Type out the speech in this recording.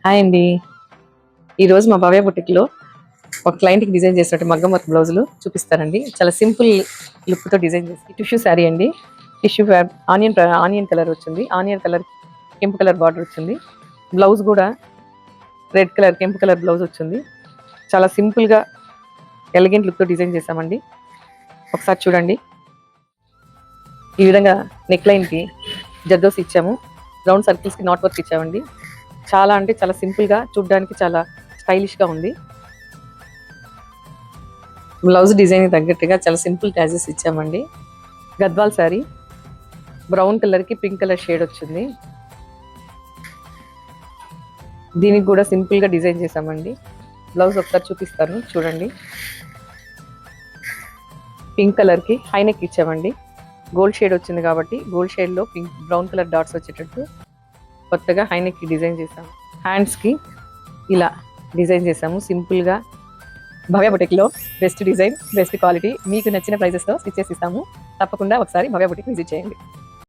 Hi అండి. ఈరోజు మా భవ్య బుటిక్లో ఒక క్లయింట్కి డిజైన్ చేసినట్టు మగ్గం వర్క్ బ్లౌజులు చూపిస్తానండి. చాలా సింపుల్ లుక్తో డిజైన్ చేసి టిష్యూ శారీ అండి. టిష్యూ ఆనియన్ కలర్ వచ్చింది. ఆనియన్ కలర్ కెంపు కలర్ బార్డర్ వచ్చింది. బ్లౌజ్ కూడా రెడ్ కలర్ కెంపు కలర్ బ్లౌజ్ వచ్చింది. చాలా సింపుల్గా ఎలిగెంట్ లుక్తో డిజైన్ చేసామండి. ఒకసారి చూడండి. ఈ విధంగా నెక్ లైన్కి జర్దోసి ఇచ్చాము. రౌండ్ సర్కిల్స్కి నాట్ వర్క్ ఇచ్చామండి. చాలా అంటే చాలా సింపుల్గా, చూడడానికి చాలా స్టైలిష్గా ఉంది. బ్లౌజ్ డిజైన్ తగ్గట్టుగా చాలా సింపుల్ ట్యాజెస్ ఇచ్చామండి. గద్వాల్ శారీ బ్రౌన్ కలర్కి పింక్ కలర్ షేడ్ వచ్చింది. దీనికి కూడా సింపుల్గా డిజైన్ చేసామండి. బ్లౌజ్ ఒకసారి చూపిస్తాను చూడండి. పింక్ కలర్కి హై నెక్ ఇచ్చామండి. గోల్డ్ షేడ్ వచ్చింది కాబట్టి గోల్డ్ షేడ్లో బ్రౌన్ కలర్ డాట్స్ వచ్చేటట్టు కొత్తగా హై నెక్కి డిజైన్ చేసాము. హ్యాండ్స్కి ఇలా డిజైన్ చేసాము సింపుల్గా. భవ్య బుటిక్లో బెస్ట్ డిజైన్, బెస్ట్ క్వాలిటీ, మీకు నచ్చిన ప్రైజెస్తో స్టిచ్ చేసి ఇస్తాము. తప్పకుండా ఒకసారి భవ్య బుటిక్ విజిట్ చేయండి.